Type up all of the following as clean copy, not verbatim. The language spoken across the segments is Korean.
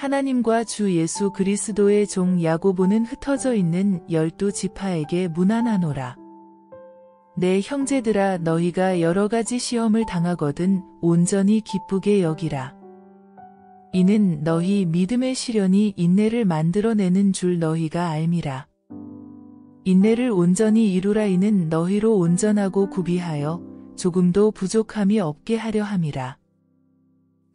하나님과 주 예수 그리스도의 종 야고보는 흩어져 있는 12지파에게 문안하노라. 내 형제들아, 너희가 여러 가지 시험을 당하거든 온전히 기쁘게 여기라. 이는 너희 믿음의 시련이 인내를 만들어내는 줄 너희가 알미라. 인내를 온전히 이루라. 이는 너희로 온전하고 구비하여 조금도 부족함이 없게 하려 함이라.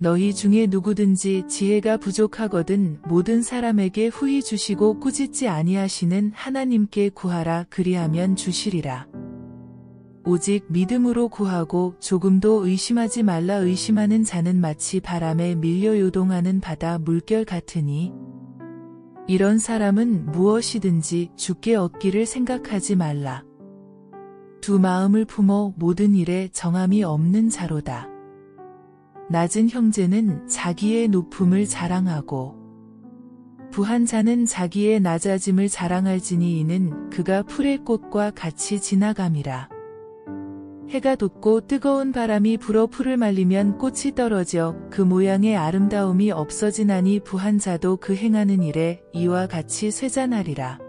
너희 중에 누구든지 지혜가 부족하거든 모든 사람에게 후히 주시고 꾸짖지 아니하시는 하나님께 구하라. 그리하면 주시리라. 오직 믿음으로 구하고 조금도 의심하지 말라. 의심하는 자는 마치 바람에 밀려 요동하는 바다 물결 같으니 이런 사람은 무엇이든지 주께 얻기를 생각하지 말라. 두 마음을 품어 모든 일에 정함이 없는 자로다. 낮은 형제는 자기의 높음을 자랑하고 부한 자는 자기의 낮아짐을 자랑할지니 이는 그가 풀의 꽃과 같이 지나감이라. 해가 돋고 뜨거운 바람이 불어 풀을 말리면 꽃이 떨어져 그 모양의 아름다움이 없어지나니 부한 자도 그 행하는 일에 이와 같이 쇠잔하리라.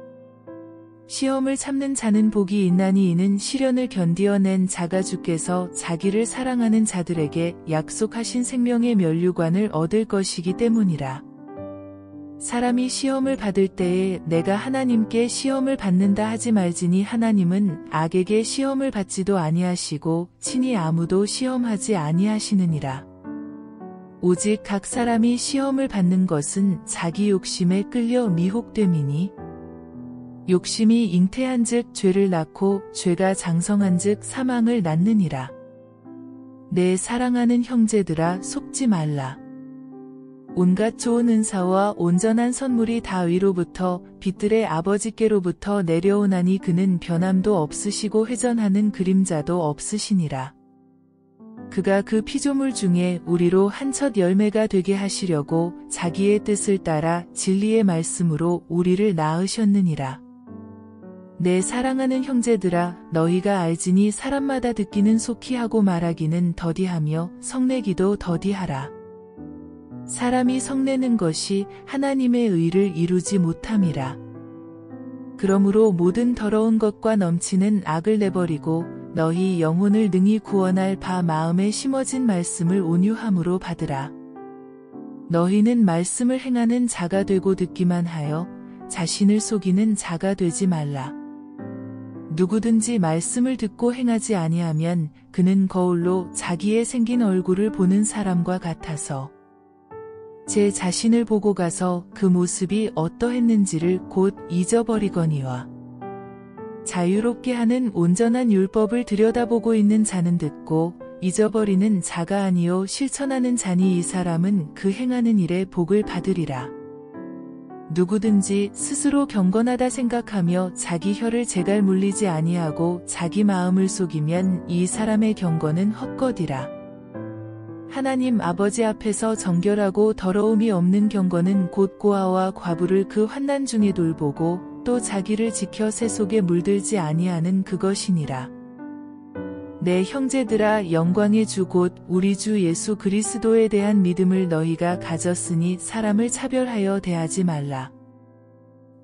시험을 참는 자는 복이 있나니 이는 시련을 견디어낸 자가 주께서 자기를 사랑하는 자들에게 약속하신 생명의 면류관을 얻을 것이기 때문이라. 사람이 시험을 받을 때에 내가 하나님께 시험을 받는다 하지 말지니 하나님은 악에게 시험을 받지도 아니하시고 친히 아무도 시험하지 아니하시느니라. 오직 각 사람이 시험을 받는 것은 자기 욕심에 끌려 미혹됨이니 욕심이 잉태한즉 죄를 낳고 죄가 장성한즉 사망을 낳느니라. 내 사랑하는 형제들아, 속지 말라. 온갖 좋은 은사와 온전한 선물이 다 위로부터 빛들의 아버지께로부터 내려오나니 그는 변함도 없으시고 회전하는 그림자도 없으시니라. 그가 그 피조물 중에 우리로 한 첫 열매가 되게 하시려고 자기의 뜻을 따라 진리의 말씀으로 우리를 낳으셨느니라. 내 사랑하는 형제들아, 너희가 알지니 사람마다 듣기는 속히 하고 말하기는 더디하며 성내기도 더디하라. 사람이 성내는 것이 하나님의 의를 이루지 못함이라. 그러므로 모든 더러운 것과 넘치는 악을 내버리고 너희 영혼을 능히 구원할 바 마음에 심어진 말씀을 온유함으로 받으라. 너희는 말씀을 행하는 자가 되고 듣기만 하여 자신을 속이는 자가 되지 말라. 누구든지 말씀을 듣고 행하지 아니하면 그는 거울로 자기의 생긴 얼굴을 보는 사람과 같아서 제 자신을 보고 가서 그 모습이 어떠했는지를 곧 잊어버리거니와 자유롭게 하는 온전한 율법을 들여다보고 있는 자는 듣고 잊어버리는 자가 아니요 실천하는 자니 이 사람은 그 행하는 일에 복을 받으리라. 누구든지 스스로 경건하다 생각하며 자기 혀를 제갈 물리지 아니하고 자기 마음을 속이면 이 사람의 경건은 헛것이라. 하나님 아버지 앞에서 정결하고 더러움이 없는 경건은 곧 고아와 과부를 그 환난 중에 돌보고 또 자기를 지켜 새 속에 물들지 아니하는 그것이니라. 내 형제들아, 영광의 주 곧 우리 주 예수 그리스도에 대한 믿음을 너희가 가졌으니 사람을 차별하여 대하지 말라.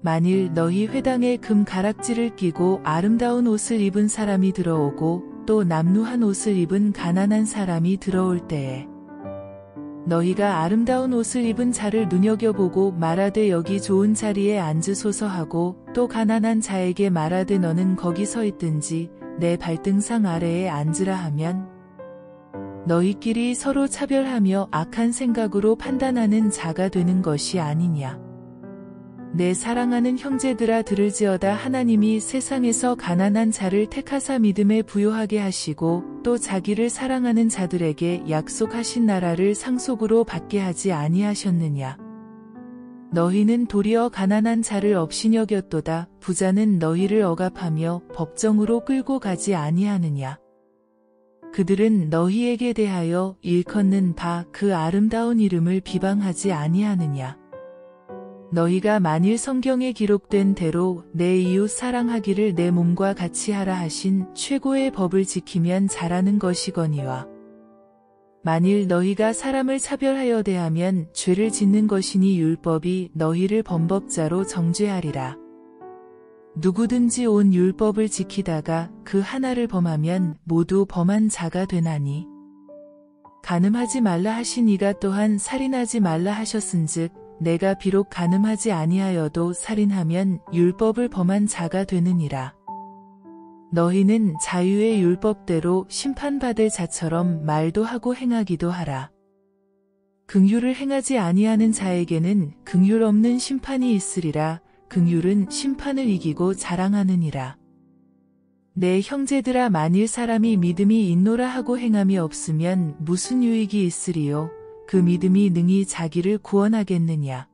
만일 너희 회당에 금 가락지를 끼고 아름다운 옷을 입은 사람이 들어오고 또 남루한 옷을 입은 가난한 사람이 들어올 때에 너희가 아름다운 옷을 입은 자를 눈여겨보고 말하되 여기 좋은 자리에 앉으소서 하고 또 가난한 자에게 말하되 너는 거기 서 있든지 내 발등상 아래에 앉으라 하면 너희끼리 서로 차별하며 악한 생각으로 판단하는 자가 되는 것이 아니냐. 내 사랑하는 형제들아, 들을지어다. 하나님이 세상에서 가난한 자를 택하사 믿음에 부요하게 하시고 또 자기를 사랑하는 자들에게 약속하신 나라를 상속으로 받게 하지 아니하셨느냐. 너희는 도리어 가난한 자를 업신여겼도다. 부자는 너희를 억압하며 법정으로 끌고 가지 아니하느냐. 그들은 너희에게 대하여 일컫는 바 그 아름다운 이름을 비방하지 아니하느냐. 너희가 만일 성경에 기록된 대로 내 이웃 사랑하기를 내 몸과 같이 하라 하신 최고의 법을 지키면 잘하는 것이거니와 만일 너희가 사람을 차별하여 대하면 죄를 짓는 것이니 율법이 너희를 범법자로 정죄하리라. 누구든지 온 율법을 지키다가 그 하나를 범하면 모두 범한 자가 되나니 간음하지 말라 하신 이가 또한 살인하지 말라 하셨은즉 내가 비록 간음하지 아니하여도 살인하면 율법을 범한 자가 되느니라. 너희는 자유의 율법대로 심판받을 자처럼 말도 하고 행하기도 하라. 긍휼을 행하지 아니하는 자에게는 긍휼 없는 심판이 있으리라. 긍휼은 심판을 이기고 자랑하느니라. 내 형제들아 만일 사람이 믿음이 있노라 하고 행함이 없으면 무슨 유익이 있으리요? 그 믿음이 능히 자기를 구원하겠느냐?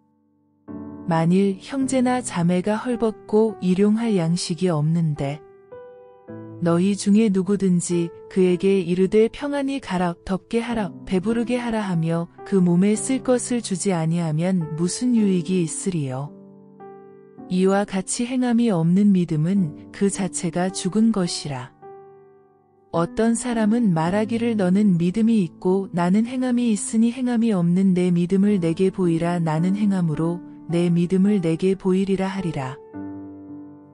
만일 형제나 자매가 헐벗고 일용할 양식이 없는데 너희 중에 누구든지 그에게 이르되 평안히 가라, 덥게 하라, 배부르게 하라 하며 그 몸에 쓸 것을 주지 아니하면 무슨 유익이 있으리요? 이와 같이 행함이 없는 믿음은 그 자체가 죽은 것이라. 어떤 사람은 말하기를 너는 믿음이 있고 나는 행함이 있으니 행함이 없는 내 믿음을 내게 보이라. 나는 행함으로 내 믿음을 내게 보이리라 하리라.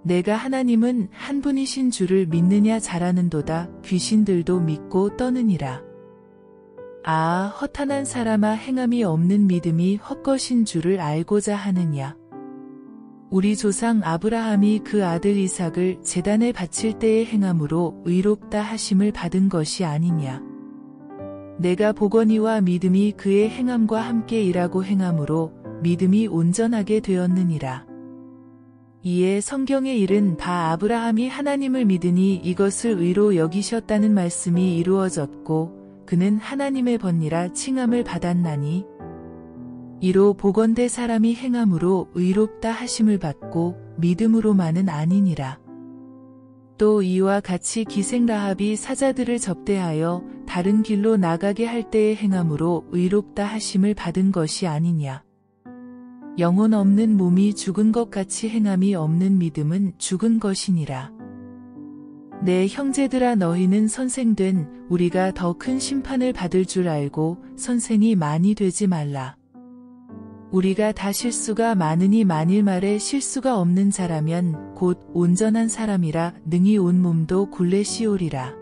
내가 하나님은 한 분이신 줄을 믿느냐 잘하는도다. 귀신들도 믿고 떠느니라. 아, 허탄한 사람아, 행함이 없는 믿음이 헛것인 줄을 알고자 하느냐? 우리 조상 아브라함이 그 아들 이삭을 제단에 바칠 때의 행함으로 의롭다 하심을 받은 것이 아니냐? 내가 보거니와 믿음이 그의 행함과 함께 일하고 행함으로 믿음이 온전하게 되었느니라. 이에 성경에 이른 바 아브라함이 하나님을 믿으니 이것을 의로 여기셨다는 말씀이 이루어졌고 그는 하나님의 번이라 칭함을 받았나니 이로 보건대 사람이 행함으로 의롭다 하심을 받고 믿음으로만은 아니니라. 또 이와 같이 기생 라합이 사자들을 접대하여 다른 길로 나가게 할 때의 행함으로 의롭다 하심을 받은 것이 아니냐. 영혼 없는 몸이 죽은 것 같이 행함이 없는 믿음은 죽은 것이니라. 내 형제들아 너희는 선생된 우리가 더 큰 심판을 받을 줄 알고 선생이 많이 되지 말라. 우리가 다 실수가 많으니 만일 말에 실수가 없는 자라면 곧 온전한 사람이라 능히 온 몸도 굴레시오리라.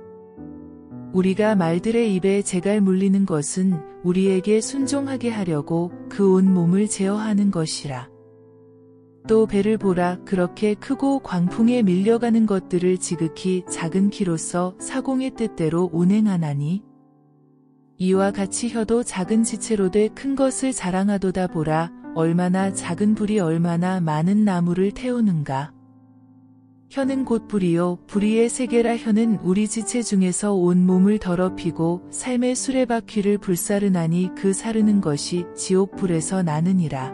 우리가 말들의 입에 재갈 물리는 것은 우리에게 순종하게 하려고 그 온 몸을 제어하는 것이라. 또 배를 보라. 그렇게 크고 광풍에 밀려가는 것들을 지극히 작은 키로서 사공의 뜻대로 운행하나니 이와 같이 혀도 작은 지체로 돼 큰 것을 자랑하도다. 보라, 얼마나 작은 불이 얼마나 많은 나무를 태우는가. 혀는 곧 불이요 불의의 세계라. 혀는 우리 지체 중에서 온 몸을 더럽히고 삶의 수레바퀴를 불사르나니 그 사르는 것이 지옥 불에서 나느니라.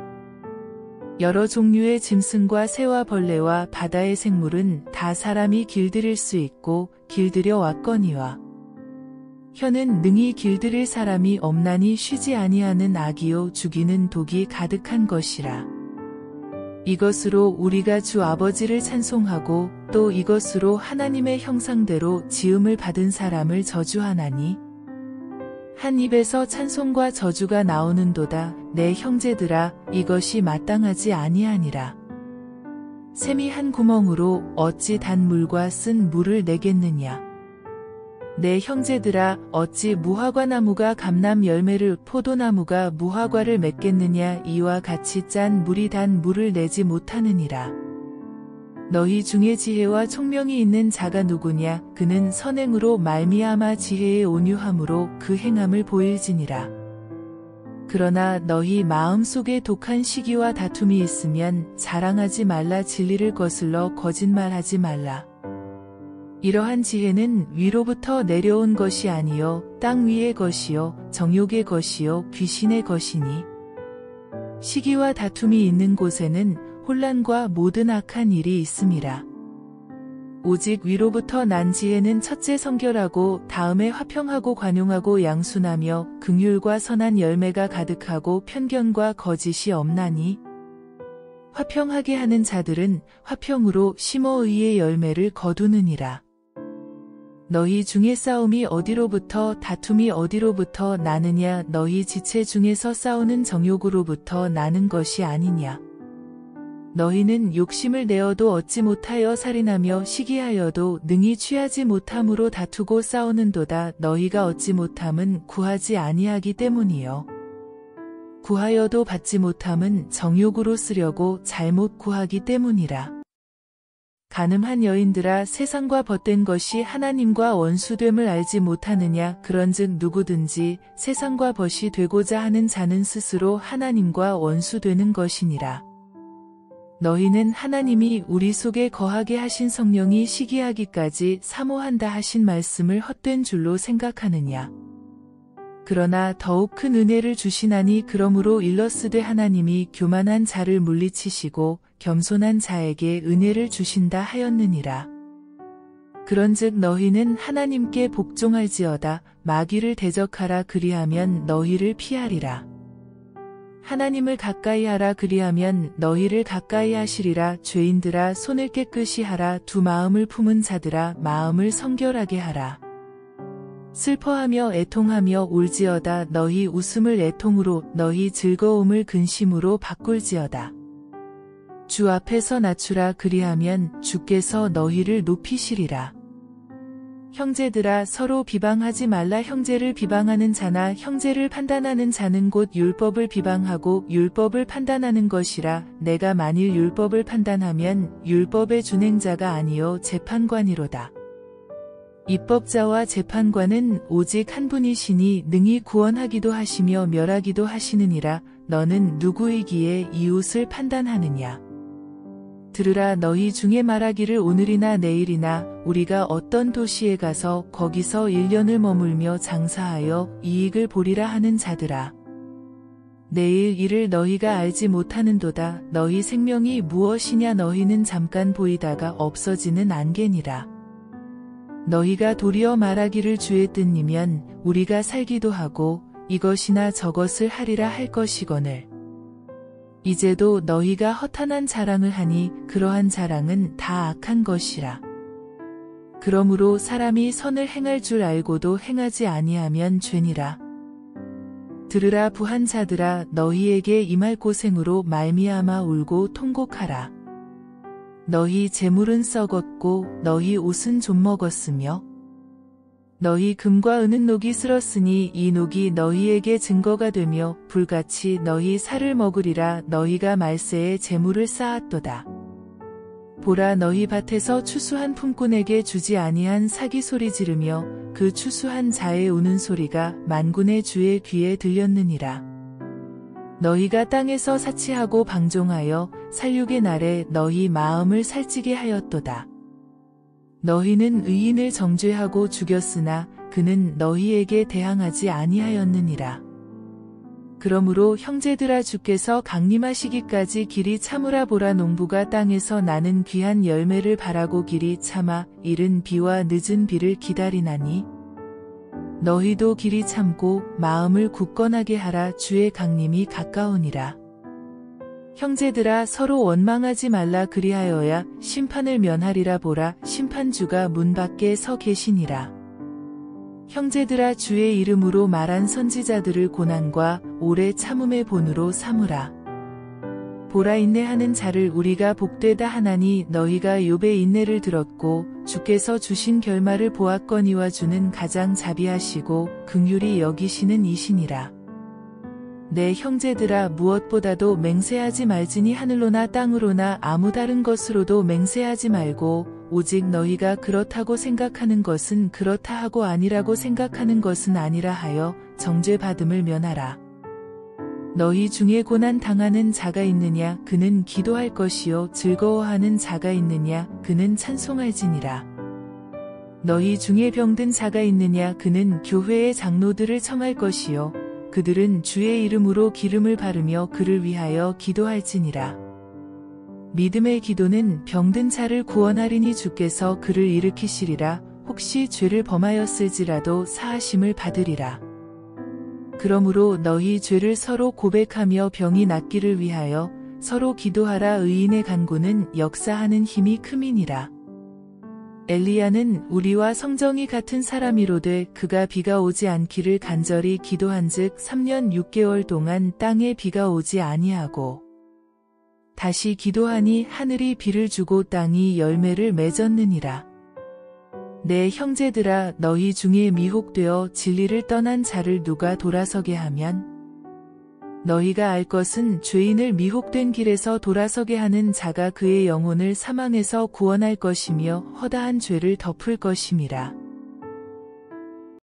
여러 종류의 짐승과 새와 벌레와 바다의 생물은 다 사람이 길들일 수 있고 길들여 왔거니와 혀는 능히 길들일 사람이 없나니 쉬지 아니하는 악이요 죽이는 독이 가득한 것이라. 이것으로 우리가 주 아버지를 찬송하고 또 이것으로 하나님의 형상대로 지음을 받은 사람을 저주하나니 한 입에서 찬송과 저주가 나오는도다. 내 형제들아 이것이 마땅하지 아니하니라. 샘이 한 구멍으로 어찌 단 물과 쓴 물을 내겠느냐. 내 형제들아 어찌 무화과 나무가 감람 열매를 포도나무가 무화과를 맺겠느냐. 이와 같이 짠 물이 단 물을 내지 못하느니라. 너희 중에 지혜와 총명이 있는 자가 누구냐. 그는 선행으로 말미암아 지혜의 온유함으로 그 행함을 보일지니라. 그러나 너희 마음속에 독한 시기와 다툼이 있으면 자랑하지 말라. 진리를 거슬러 거짓말하지 말라. 이러한 지혜는 위로부터 내려온 것이 아니요 땅 위의 것이요 정욕의 것이요 귀신의 것이니 시기와 다툼이 있는 곳에는 혼란과 모든 악한 일이 있음이라. 오직 위로부터 난 지혜는 첫째 성결하고 다음에 화평하고 관용하고 양순하며 긍휼과 선한 열매가 가득하고 편견과 거짓이 없나니 화평하게 하는 자들은 화평으로 심어 의의 열매를 거두느니라. 너희 중에 싸움이 어디로부터 다툼이 어디로부터 나느냐 너희 지체 중에서 싸우는 정욕으로부터 나는 것이 아니냐. 너희는 욕심을 내어도 얻지 못하여 살인하며 시기하여도 능히 취하지 못함으로 다투고 싸우는도다. 너희가 얻지 못함은 구하지 아니하기 때문이요. 구하여도 받지 못함은 정욕으로 쓰려고 잘못 구하기 때문이라. 간음한 여인들아 세상과 벗된 것이 하나님과 원수됨을 알지 못하느냐. 그런즉 누구든지 세상과 벗이 되고자 하는 자는 스스로 하나님과 원수되는 것이니라. 너희는 하나님이 우리 속에 거하게 하신 성령이 시기하기까지 사모한다 하신 말씀을 헛된 줄로 생각하느냐. 그러나 더욱 큰 은혜를 주시나니 그러므로 일러스되 하나님이 교만한 자를 물리치시고 겸손한 자에게 은혜를 주신다 하였느니라. 그런즉 너희는 하나님께 복종할지어다. 마귀를 대적하라 그리하면 너희를 피하리라. 하나님을 가까이 하라 그리하면 너희를 가까이 하시리라. 죄인들아 손을 깨끗이 하라. 두 마음을 품은 자들아 마음을 성결하게 하라. 슬퍼하며 애통하며 울지어다. 너희 웃음을 애통으로 너희 즐거움을 근심으로 바꿀지어다. 주 앞에서 낮추라 그리하면 주께서 너희를 높이시리라. 형제들아 서로 비방하지 말라. 형제를 비방하는 자나 형제를 판단하는 자는 곧 율법을 비방하고 율법을 판단하는 것이라. 내가 만일 율법을 판단하면 율법의 준행자가 아니요 재판관이로다. 입법자와 재판관은 오직 한 분이시니 능히 구원하기도 하시며 멸하기도 하시느니라. 너는 누구이기에 이웃을 판단하느냐. 들으라. 너희 중에 말하기를 오늘이나 내일이나 우리가 어떤 도시에 가서 거기서 1년을 머물며 장사하여 이익을 보리라 하는 자들아. 내일 일을 너희가 알지 못하는도다. 너희 생명이 무엇이냐. 너희는 잠깐 보이다가 없어지는 안개니라. 너희가 도리어 말하기를 주의 뜻이면 우리가 살기도 하고 이것이나 저것을 하리라 할 것이거늘. 이제도 너희가 허탄한 자랑을 하니 그러한 자랑은 다 악한 것이라. 그러므로 사람이 선을 행할 줄 알고도 행하지 아니하면 죄니라. 들으라. 부한 자들아 너희에게 임할 고생으로 말미암아 울고 통곡하라. 너희 재물은 썩었고 너희 옷은 좀 먹었으며 너희 금과 은은 녹이 슬었으니 이 녹이 너희에게 증거가 되며 불같이 너희 살을 먹으리라. 너희가 말세에 재물을 쌓았도다. 보라. 너희 밭에서 추수한 품꾼에게 주지 아니한 사기 소리 지르며 그 추수한 자의 우는 소리가 만군의 주의 귀에 들렸느니라. 너희가 땅에서 사치하고 방종하여 살육의 날에 너희 마음을 살찌게 하였도다. 너희는 의인을 정죄하고 죽였으나 그는 너희에게 대항하지 아니하였느니라. 그러므로 형제들아 주께서 강림하시기까지 길이 참으라. 보라. 농부가 땅에서 나는 귀한 열매를 바라고 길이 참아 이른 비와 늦은 비를 기다리나니 너희도 길이 참고 마음을 굳건하게 하라. 주의 강림이 가까우니라. 형제들아 서로 원망하지 말라. 그리하여야 심판을 면하리라. 보라. 심판주가 문 밖에 서 계시니라. 형제들아 주의 이름으로 말한 선지자들을 고난과 오래 참음의 본으로 삼으라. 보라. 인내하는 자를 우리가 복되다 하나니 너희가 욥의 인내를 들었고 주께서 주신 결말을 보았거니와 주는 가장 자비하시고 긍휼히 여기시는 이시니라. 내 형제들아 무엇보다도 맹세하지 말지니 하늘로나 땅으로나 아무 다른 것으로도 맹세하지 말고 오직 너희가 그렇다고 생각하는 것은 그렇다 하고 아니라고 생각하는 것은 아니라 하여 정죄받음을 면하라. 너희 중에 고난 당하는 자가 있느냐. 그는 기도할 것이요 즐거워하는 자가 있느냐. 그는 찬송할지니라. 너희 중에 병든 자가 있느냐. 그는 교회의 장로들을 청할 것이요 그들은 주의 이름으로 기름을 바르며 그를 위하여 기도할지니라. 믿음의 기도는 병든 자를 구원하리니 주께서 그를 일으키시리라. 혹시 죄를 범하였을지라도 사하심을 받으리라. 그러므로 너희 죄를 서로 고백하며 병이 낫기를 위하여 서로 기도하라. 의인의 간구는 역사하는 힘이 큼이니라. 엘리야는 우리와 성정이 같은 사람이로되 그가 비가 오지 않기를 간절히 기도한즉 3년 6개월 동안 땅에 비가 오지 아니하고 다시 기도하니 하늘이 비를 주고 땅이 열매를 맺었느니라. 내 형제들아 너희 중에 미혹되어 진리를 떠난 자를 누가 돌아서게 하면 너희가 알 것은 죄인을 미혹된 길에서 돌아서게 하는 자가 그의 영혼을 사망에서 구원할 것이며 허다한 죄를 덮을 것임이라.